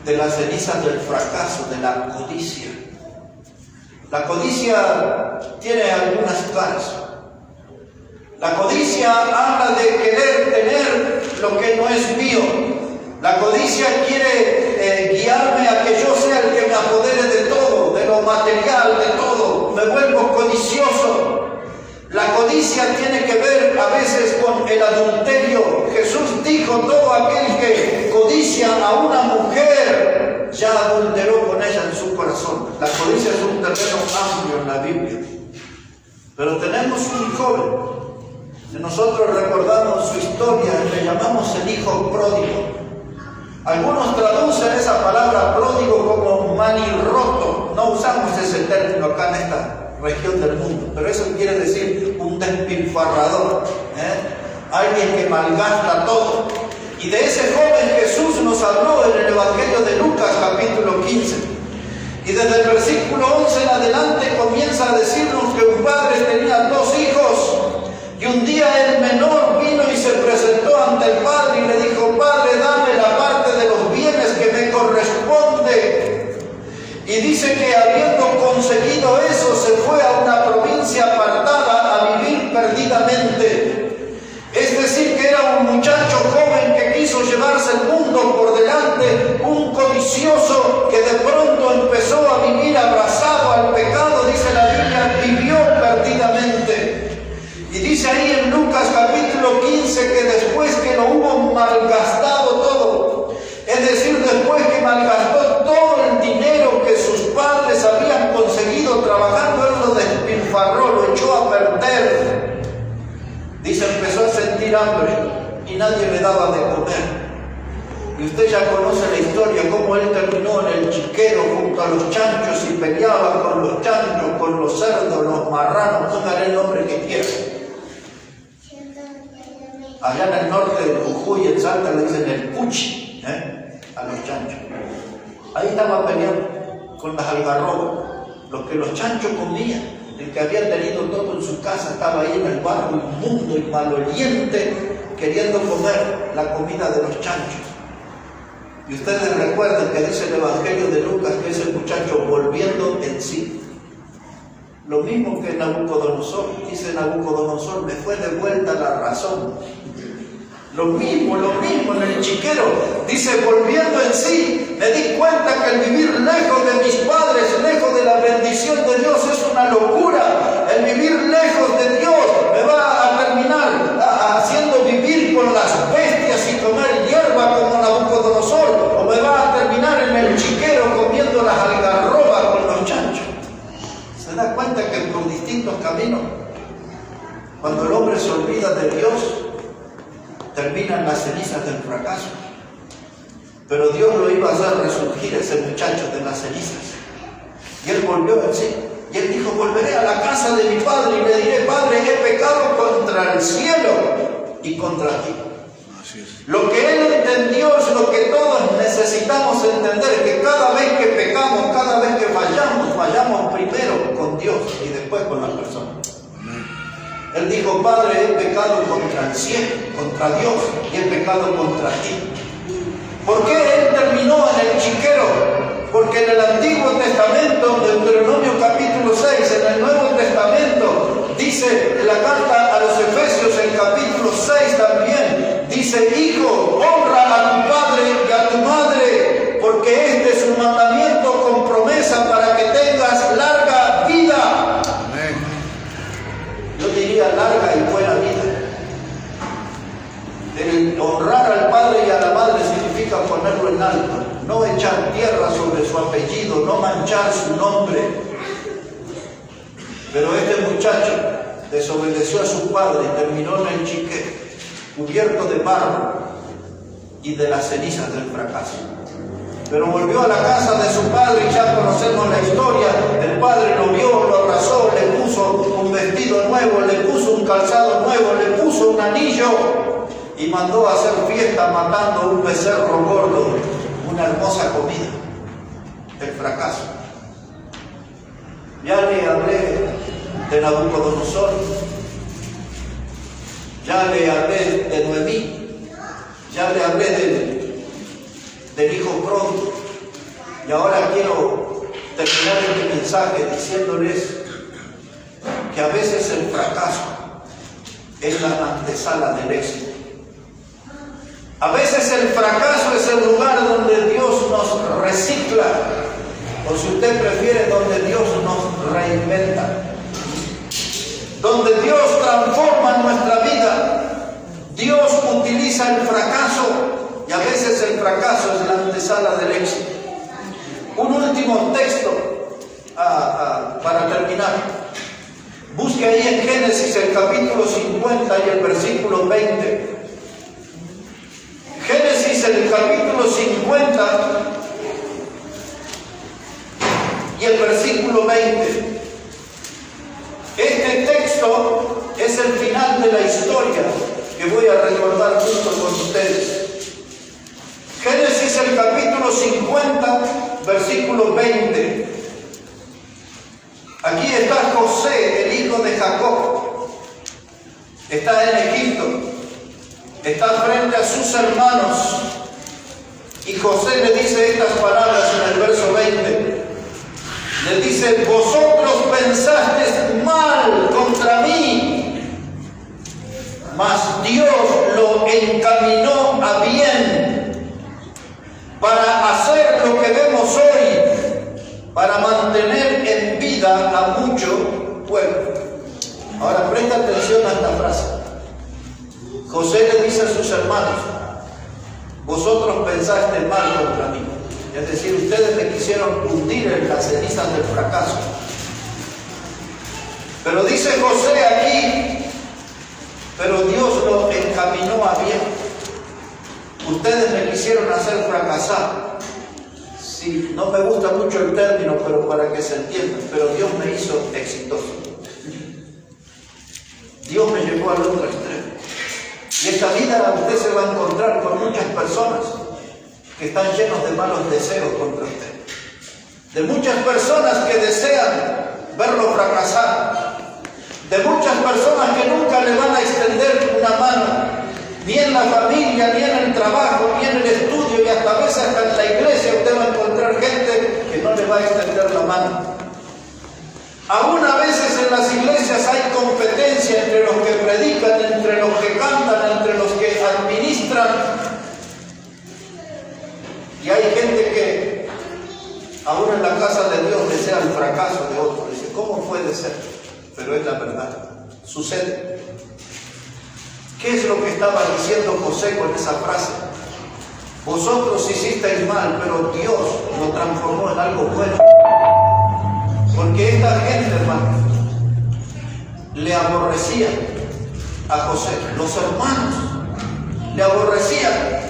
de las cenizas del fracaso, de la codicia. La codicia tiene algunas caras. La codicia habla de querer tener lo que no es mío. La codicia quiere guiarme a que yo sea el que me apodere de todo, de lo material, de todo. Me vuelvo codicioso. La codicia tiene que ver a veces con el adulterio. Jesús dijo, todo aquel que codicia a una mujer ya adulteró con ella en su corazón. La codicia es un terreno amplio en la Biblia. Pero tenemos un joven que nosotros recordamos su historia y le llamamos el hijo pródigo. Algunos traducen esa palabra pródigo como manirroto. No usamos ese término acá en esta región del mundo, pero eso quiere decir un despilfarrador, alguien que malgasta todo. Y de ese joven Jesús nos habló en el Evangelio de Lucas capítulo 15. Y desde el versículo 11 en adelante comienza a decirnos que un padre tenía 2 hijos y un día el menor vino y se presentó quiso llevarse el mundo por delante, un codicioso que de pronto empezó a vivir abrazado al pecado, dice la Biblia, vivió perdidamente. Y dice ahí en Lucas capítulo 15 que después que lo hubo malgastado todo, es decir, después que malgastó todo el dinero que sus padres habían conseguido trabajando, él lo despilfarró, lo echó a perder. Dice, empezó a sentir hambre y nadie le daba de comer. Y usted ya conoce la historia, cómo él terminó en el chiquero junto a los chanchos y peleaba con los chanchos, con los cerdos, los marranos, póngale el nombre que quiera. Allá en el norte de Jujuy, en Salta, le dicen el puchi, a los chanchos. Ahí estaba peleando con las algarrobas, los que los chanchos comían. El que había tenido todo en su casa estaba ahí en el barro inmundo y maloliente, queriendo comer la comida de los chanchos. Y ustedes recuerdan que dice el Evangelio de Lucas que ese muchacho volviendo en sí. Lo mismo que Nabucodonosor, dice Nabucodonosor, me fue de vuelta la razón. Lo mismo en el chiquero, dice, volviendo en sí, me di cuenta que el vivir lejos de mis padres, lejos de la bendición de Dios es una locura. El vivir lejos de Dios me va a terminar haciendo vivir con las bestias y comer hierba como Nabucodonosor, o me va a terminar en el chiquero comiendo las algarrobas con los chanchos. ¿Se da cuenta que por distintos caminos, cuando el hombre se olvida de Dios, terminan las cenizas del fracaso? Pero Dios lo iba a hacer resurgir ese muchacho de las cenizas. Y él volvió en sí. Y él dijo, volveré a la casa de mi padre y le diré, Padre, he pecado contra el cielo y contra ti. Lo que él entendió es lo que todos necesitamos entender, que cada vez que pecamos, cada vez que fallamos primero con Dios y después con las personas. Él dijo, Padre, he pecado contra el cielo, contra Dios, y he pecado contra ti. ¿Por qué él terminó en el chiquero? Porque en el Antiguo Testamento, Deuteronomio capítulo 6, en el Nuevo Testamento, dice en la carta a los Efesios, en capítulo 6 también, dice, hijo, honra a tu padre y a tu madre, porque este es un mandamiento con promesa para que tengas larga vida. Yo diría larga y buena vida. El honrar al padre y a la madre significa ponerlo en alto, no echar tierra sobre su apellido, no manchar su nombre. Pero este muchacho desobedeció a su padre y terminó en el chiquero, cubierto de barro y de las cenizas del fracaso. Pero volvió a la casa de su padre y ya conocemos la historia. El padre lo vio, lo abrazó, le puso un vestido nuevo, le puso un calzado nuevo, le puso un anillo y mandó a hacer fiesta matando un becerro gordo, una hermosa comida. El fracaso. Ya le hablé de Nabucodonosor, ya le hablé de Noemí, ya le hablé del hijo pródigo, y ahora quiero terminar este mensaje diciéndoles que a veces el fracaso es la antesala del éxito. A veces el fracaso es el lugar donde Dios nos recicla, o si usted prefiere, donde Dios nos reinventa, donde Dios transforma nuestra vida. Dios utiliza el fracaso y a veces el fracaso es la antesala del éxito. Un último texto para terminar. Busque ahí en Génesis el capítulo 50 y el versículo 20. Génesis el capítulo 50 y el versículo 20. Este texto es el final de la historia que voy a recordar junto con ustedes. Génesis el capítulo 50, versículo 20. Aquí está José, el hijo de Jacob. Está en Egipto. Está frente a sus hermanos. Y José le dice estas palabras en el verso 20. Le dice, vosotros pensasteis mal contra mí, mas Dios lo encaminó a bien para hacer lo que vemos hoy, para mantener en vida a mucho pueblo. Ahora presta atención a esta frase. José le dice a sus hermanos: vosotros pensaste mal contra mí. Es decir, ustedes me quisieron hundir en las cenizas del fracaso. Pero dice José aquí: pero Dios lo encaminó a bien. Ustedes me quisieron hacer fracasar. Sí, no me gusta mucho el término, pero para que se entienda. Pero Dios me hizo exitoso. Dios me llevó al otro extremo. Y esta vida usted se va a encontrar con muchas personas que están llenos de malos deseos contra usted. De muchas personas que desean verlo fracasar. De muchas personas que nunca le van a extender una mano, ni en la familia, ni en el trabajo, ni en el estudio, y hasta a veces hasta en la iglesia usted va a encontrar gente que no le va a extender la mano. Aún a veces en las iglesias hay competencia entre los que predican, entre los que cantan, entre los que administran. Y hay gente que aún en la casa de Dios desea el fracaso de otro. Dice: ¿cómo puede ser? Pero es la verdad, sucede. ¿Qué es lo que estaba diciendo José con esa frase? Vosotros hicisteis mal, pero Dios lo transformó en algo bueno. Porque esta gente, hermano, le aborrecía a José. Los hermanos le aborrecían.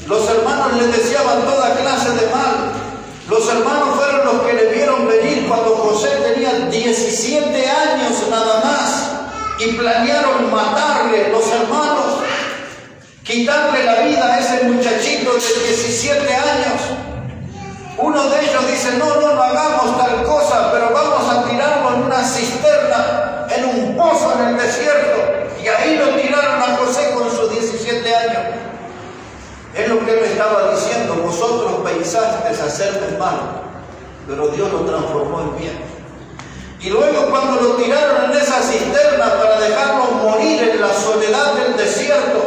Los hermanos le deseaban toda clase de mal. Los hermanos fueron los que le vieron venir cuando José tenía 17 años nada más y planearon matarle. Los hermanos, quitarle la vida a ese muchachito de 17 años. Uno de ellos dice: no hagamos tal cosa, pero vamos a tirarlo en una cisterna, en un pozo en el desierto. Y ahí lo tiraron a José con sus 17 años. Es lo que él estaba diciendo: vosotros pensasteis hacerme mal, pero Dios lo transformó en bien. Y luego cuando lo tiraron en esa cisterna para dejarlo morir en la soledad del desierto,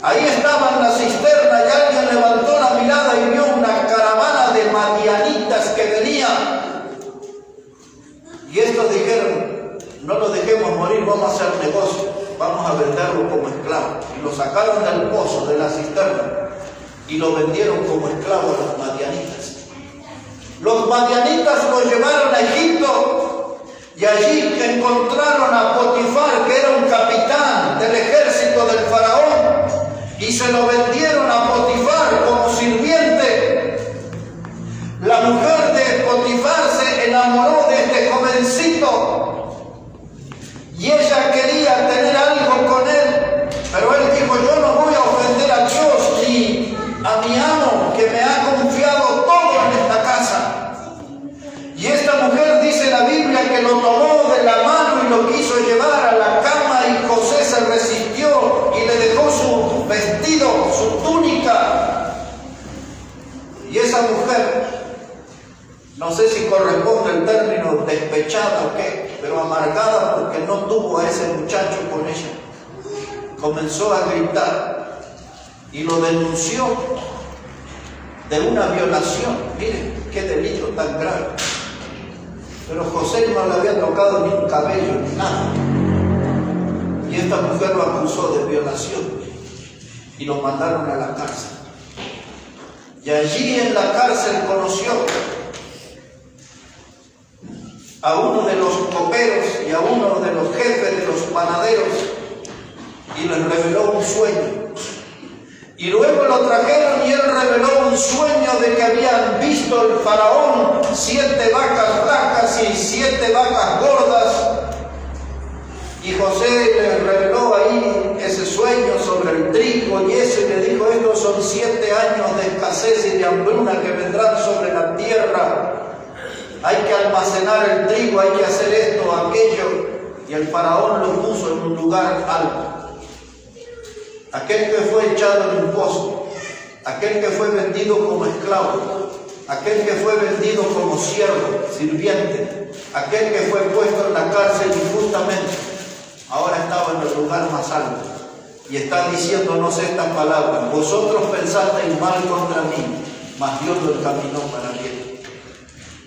ahí estaba en la cisterna y alguien levantó la mirada y vio una caravana de madianitas que venían. Y estos dijeron: no lo dejemos morir, vamos a hacer negocio. Vamos a venderlo como esclavo. Y lo sacaron del pozo, de la cisterna, y lo vendieron como esclavo a los madianitas. Los madianitas lo llevaron a Egipto y allí encontraron a Potifar, que era un capitán del ejército del faraón, y se lo vendieron a Potifar como sirviente. La mujer de Potifar se enamoró de este jovencito y ella quería tener algo con él, pero él dijo: yo no voy a ofender a Dios ni a mi amo, que me ha confiado todo en esta casa. Y esta mujer, dice la Biblia, que lo tomó de la mano y lo quiso llevar a la cama, y José se resistió y le dejó su vestido, su túnica. Y esa mujer, no sé si corresponde el término despechada o qué, pero amargada porque no tuvo a ese muchacho con ella, comenzó a gritar y lo denunció de una violación. Miren qué delito tan grave. Pero José no le había tocado ni un cabello ni nada, y esta mujer lo acusó de violación y lo mandaron a la cárcel. Y allí en la cárcel conoció a uno de los coperos y a uno de los jefes de los panaderos, y les reveló un sueño. Y luego lo trajeron y él reveló un sueño de que habían visto el faraón 7 vacas flacas y 7 vacas gordas. Y José le reveló ahí ese sueño sobre el trigo y eso, y le dijo: estos son 7 años de escasez y de hambruna que vendrán sobre la tierra. Hay que almacenar el trigo, hay que hacer esto, aquello. Y el faraón lo puso en un lugar alto. Aquel que fue echado en un pozo, aquel que fue vendido como esclavo, aquel que fue vendido como siervo, sirviente, aquel que fue puesto en la cárcel injustamente, ahora estaba en el lugar más alto. Y está diciéndonos estas palabras: vosotros pensasteis mal contra mí, mas Dios lo encaminó para bien.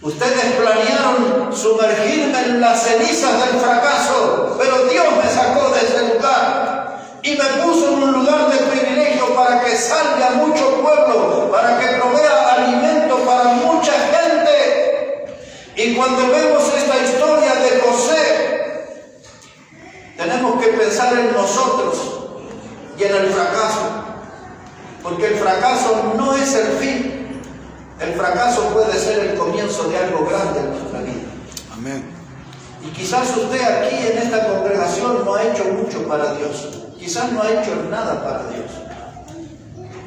Ustedes planearon sumergirme en las cenizas del fracaso, pero Dios me sacó de ese lugar y me puso en un lugar de privilegio para que salve a mucho pueblo, para que provea alimento para mucha gente. Y cuando vemos esta historia de José, tenemos que pensar en nosotros y en el fracaso, porque el fracaso no es el fin. El fracaso puede ser el comienzo de algo grande en nuestra vida. Amén. Y quizás usted aquí en esta congregación no ha hecho mucho para Dios, quizás no ha hecho nada para Dios,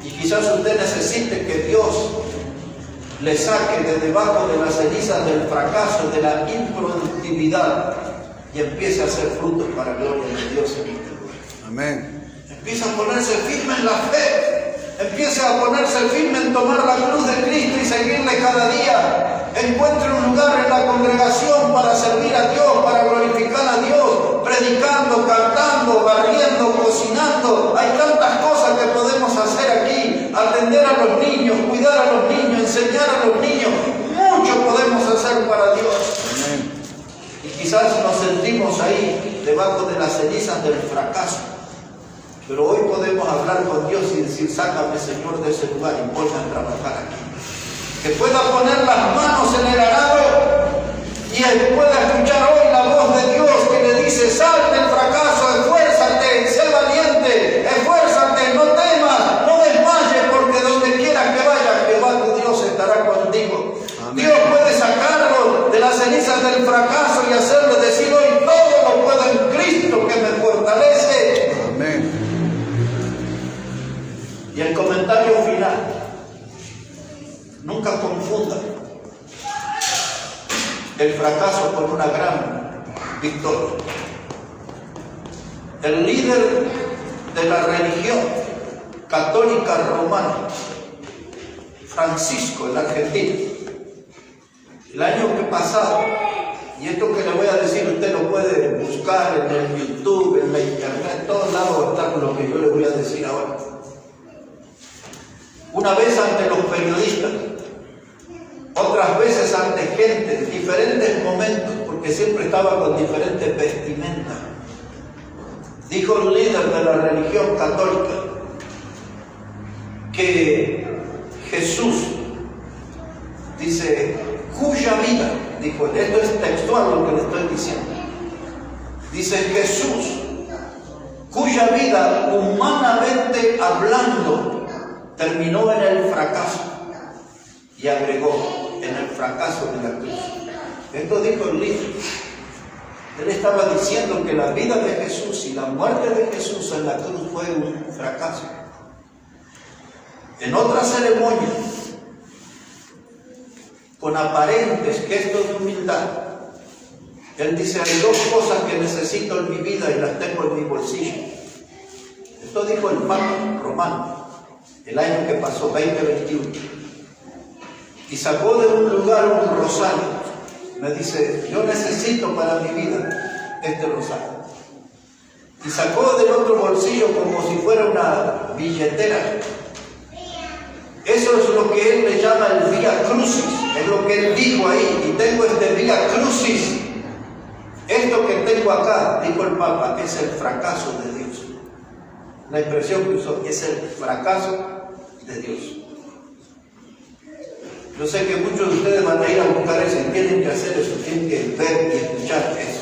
y quizás usted necesite que Dios le saque de debajo de las cenizas del fracaso, de la improductividad, y empiece a hacer frutos para gloria de Dios en este lugar. Amén. Empieza a ponerse firme en la fe, empieza a ponerse firme en tomar la cruz de Cristo y seguirle cada día. Encuentre un lugar en la congregación para servir a Dios, para glorificar a Dios, predicando, cantando, barriendo, cocinando. Hay tantas cosas que podemos hacer aquí: atender a los niños, cuidar a los niños, enseñar a los niños. Mucho podemos hacer para Dios. Amén. Y quizás nos sentimos ahí debajo de las cenizas del fracaso. Pero hoy podemos hablar con Dios y decir: sácame, Señor, de ese lugar y ponme a trabajar aquí. Que pueda poner las manos en el arado y pueda escuchar hoy la voz de Dios que le dice: sal del fracaso, esfuérzate, sé valiente, esfuérzate, no temas, no desmayes, porque donde quieras que vayas, Jehová tu Dios estará contigo. Amén. Dios puede sacarlo de las cenizas del fracaso y hacerle decir hoy: todo lo puedo en Cristo que me fortalece. Amén. Y el comentario final: nunca confunda el fracaso con una gran victoria. El líder de la religión católica romana, Francisco, el argentino, el año que pasado, y esto que le voy a decir usted lo puede buscar en el YouTube, en la internet, en todos lados está lo que yo le voy a decir ahora. Una vez ante los periodistas, otras veces ante gente, en diferentes momentos, porque siempre estaba con diferentes vestimentas, dijo el líder de la religión católica que Jesús, dice, cuya vida, dijo, esto es textual lo que le estoy diciendo, dice: Jesús, cuya vida humanamente hablando terminó en el fracaso, y agregó: en el fracaso de la cruz. Esto dijo el líder. Él estaba diciendo que la vida de Jesús y la muerte de Jesús en la cruz fue un fracaso. En otra ceremonia, con aparentes gestos de humildad, él dice: hay dos cosas que necesito en mi vida y las tengo en mi bolsillo. Esto dijo el Papa romano el año que pasó, 2021. Y sacó de un lugar un rosario. Me dice: yo necesito para mi vida este rosario. Y sacó del otro bolsillo, como si fuera una billetera. Eso es lo que él le llama el Vía Crucis. Es lo que él dijo ahí. Y tengo este Vía Crucis. Esto que tengo acá, dijo el Papa, es el fracaso de Dios. La expresión que usó es el fracaso de Dios. Yo sé que muchos de ustedes van a ir a buscar eso y tienen que hacer eso, tienen que ver y escuchar eso.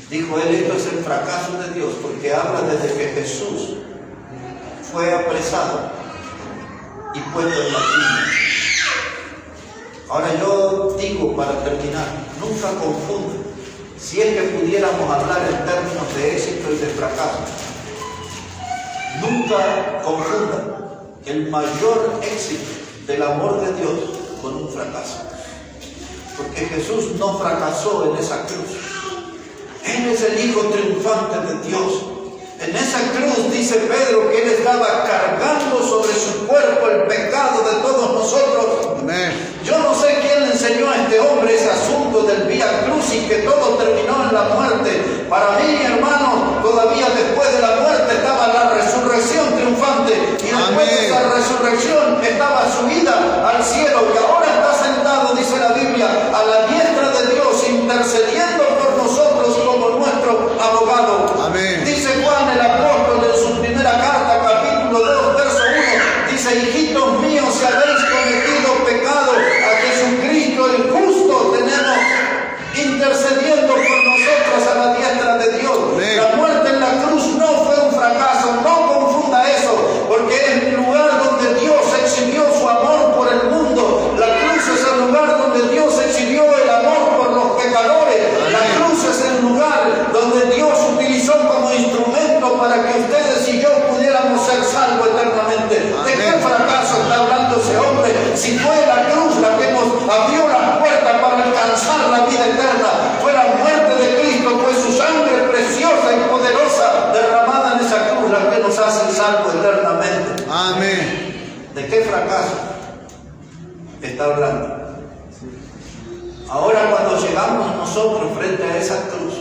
Dijo él: esto es el fracaso de Dios, porque habla desde que Jesús fue apresado y puesto en la cruz. Ahora yo digo, para terminar, nunca confundan, si es que pudiéramos hablar en términos de éxito y de fracaso, nunca confundan el mayor éxito del amor de Dios con un fracaso. Porque Jesús no fracasó en esa cruz. Él es el Hijo triunfante de Dios. En esa cruz dice Pedro que Él estaba cargando sobre su cuerpo el pecado de todos nosotros. Amén. Yo no sé quién le enseñó a este hombre ese asunto del Vía Crucis, que todo terminó en la muerte. Para mí, hermanos, todavía después de la muerte estaba la intercediendo por nosotros a la diestra de Dios. Amén. La muerte en la cruz no fue un fracaso, no confunda eso, porque es el lugar donde Dios exhibió su amor por el mundo. La cruz es el lugar donde Dios exhibió el amor por los pecadores. La cruz es el lugar donde Dios utilizó como instrumento para que ustedes y yo pudiéramos ser salvos eternamente. ¿De qué fracaso está hablando ese hombre? Si fue la cruz la que nos abrió las puertas para alcanzar la vida eterna, fue la muerte de Cristo, fue su sangre preciosa y poderosa derramada en esa cruz la que nos hace salvos eternamente. Amén. ¿De qué fracaso está hablando? Ahora, cuando llegamos nosotros frente a esa cruz,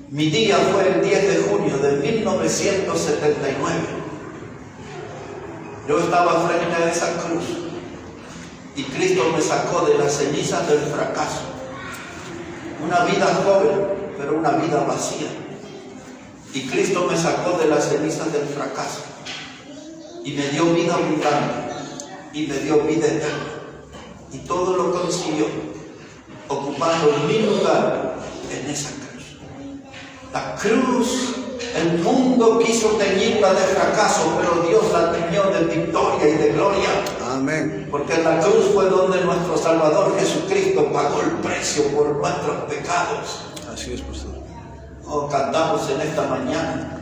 mi día fue el 10 de junio de 1979. Yo estaba frente a esa cruz y Cristo me sacó de las cenizas del fracaso. Una vida joven, pero una vida vacía. Y Cristo me sacó de las cenizas del fracaso y me dio vida abundante y me dio vida eterna. Y todo lo consiguió ocupando mi lugar en esa cruz. La cruz, el mundo quiso teñirla de fracaso, pero Dios la teñió de victoria y de gloria. Amén. Porque en la cruz fue donde nuestro Salvador Jesucristo pagó el precio por nuestros pecados. Así es, pastor. Oh, cantamos en esta mañana,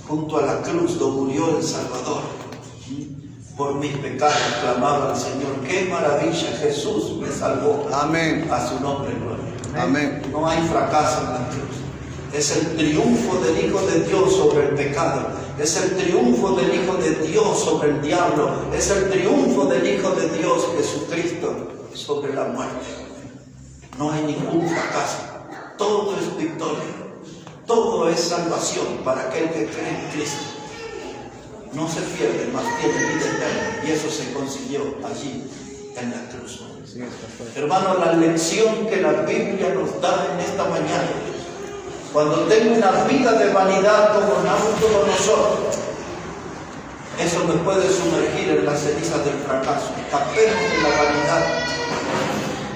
junto a la cruz donde murió el Salvador. Por mis pecados clamaba al Señor. ¡Qué maravilla! Jesús me salvó. Amén. A su nombre, gloria. Amén. No hay fracaso en la cruz. Es el triunfo del Hijo de Dios sobre el pecado. Es el triunfo del Hijo de Dios sobre el diablo. Es el triunfo del Hijo de Dios, Jesucristo, sobre la muerte. No hay ningún fracaso. Todo es victoria. Todo es salvación para aquel que cree en Cristo. No se pierde, mas tiene vida eterna. Y eso se consiguió allí en la cruz. Sí, hermano, la lección que la Biblia nos da en esta mañana, cuando tengo una vida de vanidad como Nabucodonosor, eso me puede sumergir en las cenizas del fracaso. Escapemos de la vanidad.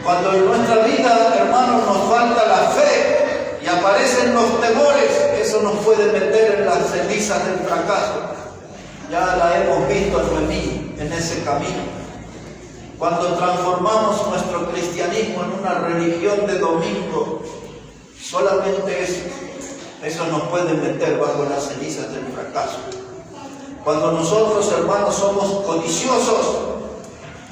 Cuando en nuestra vida, hermano, nos falta la fe y aparecen los temores, eso nos puede meter en las cenizas del fracaso. Ya la hemos visto en Noemí, en ese camino. Cuando transformamos nuestro cristianismo en una religión de domingo, solamente eso nos puede meter bajo las cenizas del fracaso. Cuando nosotros, hermanos, somos codiciosos,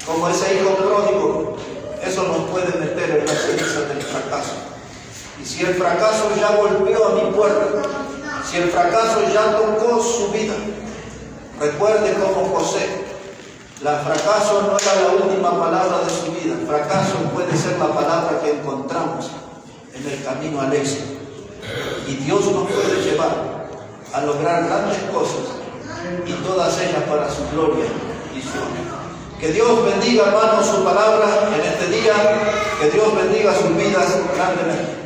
como ese hijo pródigo, eso nos puede meter en las cenizas del fracaso. Y si el fracaso ya golpeó a mi puerta, si el fracaso ya tocó su vida, recuerde como José, el fracaso no era la última palabra de su vida. El fracaso puede ser la palabra que encontramos en el camino al éxito. Y Dios nos puede llevar a lograr grandes cosas, y todas ellas para su gloria y su honor. Que Dios bendiga, hermanos, su palabra en este día. Que Dios bendiga sus vidas grandemente.